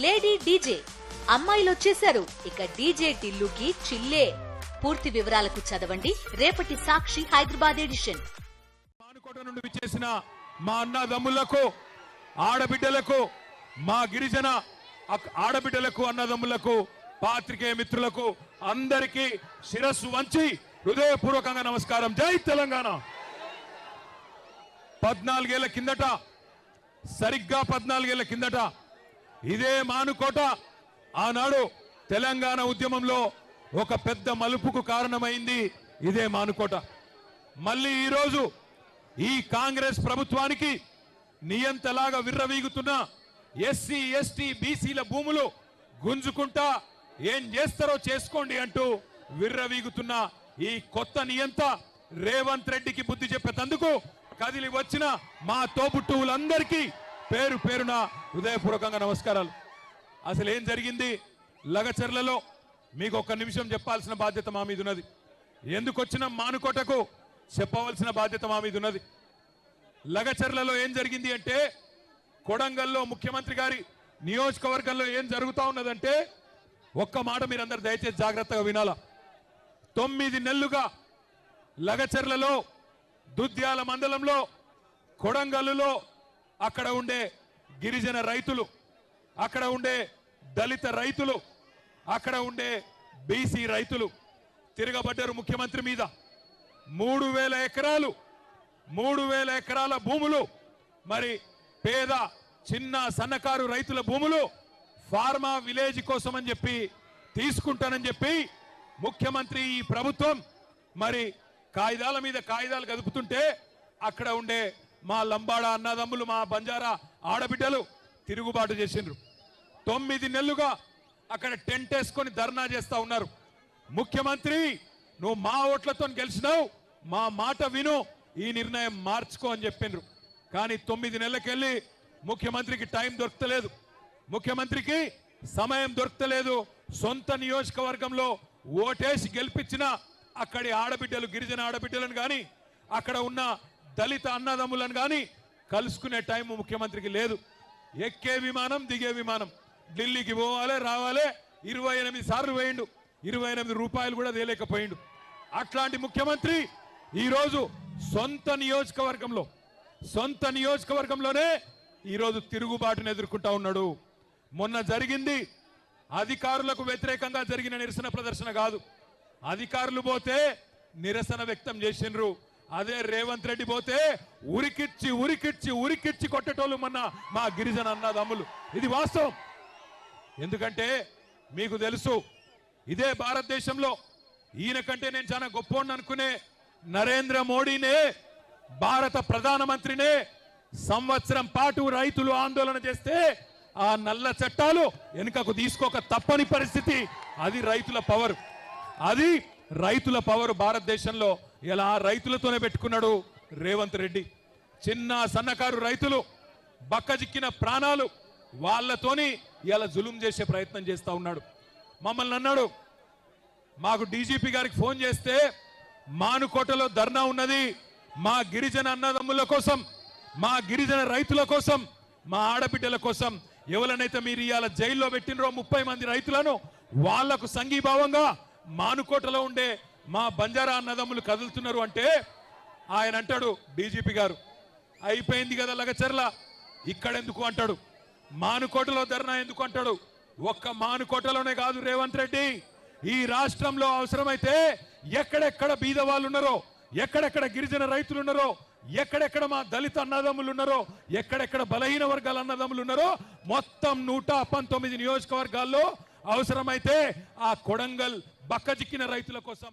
Lady DJ అమ్మాయిలు వచ్చేశారు. ఇక డీజే టిల్లుకి చిల్లే. పూర్తి వివరాలకు చదవండి రేపటి సాక్షి హైదరాబాద్ ఎడిషన్. మానుకోట నుండి విచ్చేసిన మా అన్నదమ్ములకు, ఆడబిడ్డలకు, మా గిరిజన ఆడబిడ్డలకు, అన్నదమ్ములకు, పాత్రికేయ మిత్రులకు అందరికీ శిరస్సు వంచి హృదయపూర్వకంగా నమస్కారం. జై తెలంగాణ. 14 ఏళ్ల కిందట, సరిగ్గా 14 ఏళ్ల కిందట ఇదే మానుకోట ఆనాడు తెలంగాణ ఉద్యమంలో ఒక పెద్ద మలుపుకు కారణమైంది. ఇదే మానుకోట. మళ్ళీ ఈరోజు ఈ కాంగ్రెస్ ప్రభుత్వానికి నియంతలాగా విర్రవీగుతున్న ఎస్సీ, ఎస్టీ, బీసీల భూములు గుంజుకుంటా ఏం చేస్తారో చేసుకోండి అంటూ విర్రవీగుతున్న ఈ కొత్త నియంత రేవంత్ రెడ్డికి బుద్ధి చెప్పేందుకు కదిలి వచ్చిన మా తోబుట్టువులందరికీ పేరు పేరున హృదయపూర్వకంగా నమస్కారాలు. అసలు ఏం జరిగింది లగచర్లలో మీకు ఒక్క నిమిషం చెప్పాల్సిన బాధ్యత మా మీద ఉన్నది. ఎందుకు వచ్చిన మానుకోటకు చెప్పవలసిన బాధ్యత మా మీద ఉన్నది. లగచర్లలో ఏం జరిగింది అంటే, కొడంగల్లో ముఖ్యమంత్రి గారి నియోజకవర్గంలో ఏం జరుగుతా ఉన్నదంటే, ఒక్క మాట మీరందరూ దయచేసి జాగ్రత్తగా వినాలా. 9 నెలలుగా లగచర్లలో, దుద్యాల మండలంలో, కొడంగల్లులో అక్కడ ఉండే గిరిజన రైతులు, అక్కడ ఉండే దళిత రైతులు, అక్కడ ఉండే బీసీ రైతులు తిరగబడ్డారు ముఖ్యమంత్రి మీద. 3000 ఎకరాలు, 3000 ఎకరాల భూములు, మరి పేద చిన్న సన్నకారు రైతుల భూములు ఫార్మా విలేజ్ కోసం అని చెప్పి తీసుకుంటానని చెప్పి ముఖ్యమంత్రి, ఈ ప్రభుత్వం మరి కాగితాల మీద కాగితాలు కదుపుతుంటే అక్కడ ఉండే మా లంబాడ అన్నదమ్ములు, మా బంజారా ఆడబిడ్డలు తిరుగుబాటు చేసిండ్రు. 9 నెలలుగా అక్కడ టెంట్ వేసుకొని ధర్నా చేస్తా ఉన్నారు. ముఖ్యమంత్రి, నువ్వు మా ఓట్లతో గెలిచినావు, మా మాట విను, ఈ నిర్ణయం మార్చుకో అని చెప్పిండ్రు. కానీ 9 నెలలకెళ్ళి ముఖ్యమంత్రికి టైం దొరకలేదు, ముఖ్యమంత్రికి సమయం దొరకలేదు. సొంత నియోజకవర్గంలో ఓటేసి గెలిపించిన అక్కడి ఆడబిడ్డలు, గిరిజన ఆడబిడ్డలను కానీ, అక్కడ ఉన్న దళిత అన్నదమ్ములను కానీ కలుసుకునే టైం ముఖ్యమంత్రికి లేదు. ఎక్కే విమానం, దిగే విమానం, ఢిల్లీకి పోవాలి రావాలి 28 సార్లు పోయిండు, 28 రూపాయలు కూడా తేలేకపోయిండు. అట్లాంటి ముఖ్యమంత్రి ఈరోజు సొంత నియోజకవర్గంలోనే ఈరోజు తిరుగుబాటును ఎదుర్కొంటా ఉన్నాడు. మొన్న జరిగింది అధికారులకు వ్యతిరేకంగా జరిగిన నిరసన ప్రదర్శన కాదు. అధికారులు పోతే నిరసన వ్యక్తం చేసిండ్రు. అదే రేవంత్ రెడ్డి పోతే ఉరికిచ్చి ఉరికిచ్చి ఉరికిచ్చి కొట్టేటోళ్ళు మొన్న మా గిరిజన అన్నదమ్ములు. ఇది వాస్తవం. ఎందుకంటే మీకు తెలుసు, ఇదే భారతదేశంలో ఈయన కంటే నేను చాలా గొప్పవాడిని అనుకునే నరేంద్ర మోడీనే, భారత ప్రధానమంత్రినే సంవత్సరం పాటు రైతులు ఆందోళన చేస్తే ఆ నల్ల చట్టాలు వెనుకకు తీసుకోక తప్పని పరిస్థితి. అది రైతుల పవర్, అది రైతుల పవర్ భారతదేశంలో. ఇలా రైతులతోనే పెట్టుకున్నాడు రేవంత్ రెడ్డి. చిన్న సన్నకారు రైతులు బక్కజిక్కిన ప్రాణాలు, వాళ్ళతోని ఇలా జులుం చేసే ప్రయత్నం చేస్తా ఉన్నాడు. మమ్మల్ని అన్నాడు, మాకు డీజీపీ గారికి ఫోన్ చేస్తే మానుకోటలో ధర్నా ఉన్నది, మా గిరిజన అన్నదమ్ముల కోసం, మా గిరిజన రైతుల కోసం, మా ఆడబిడ్డల కోసం, ఎవరినైతే మీరు ఇవాళ జైల్లో పెట్టినరో 30 మంది రైతులను, వాళ్లకు సంఘీభావంగా మానుకోటలో ఉండే మా బంజారా అన్నదమ్ములు కదులుతున్నారు అంటే ఆయన అంటాడు, డీజీపీ గారు అయిపోయింది కదా లగచర్ల, ఇక్కడెందుకు అంటాడు, మానుకోటలో ధర్నా ఎందుకు అంటాడు. ఒక్క మానుకోటలోనే కాదు రేవంత్ రెడ్డి, ఈ రాష్ట్రంలో అవసరమైతే ఎక్కడెక్కడ బీద వాళ్ళు ఉన్నారో, ఎక్కడెక్కడ గిరిజన రైతులు ఉన్నారో, ఎక్కడెక్కడ మా దళిత అన్నదమ్ములు ఉన్నారో, ఎక్కడెక్కడ బలహీన వర్గాల అన్నదమ్ములు ఉన్నారో, మొత్తం 119 నియోజకవర్గాల్లో అవసరమైతే ఆ కొడంగల్ బక్కజిక్కిన రైతుల కోసం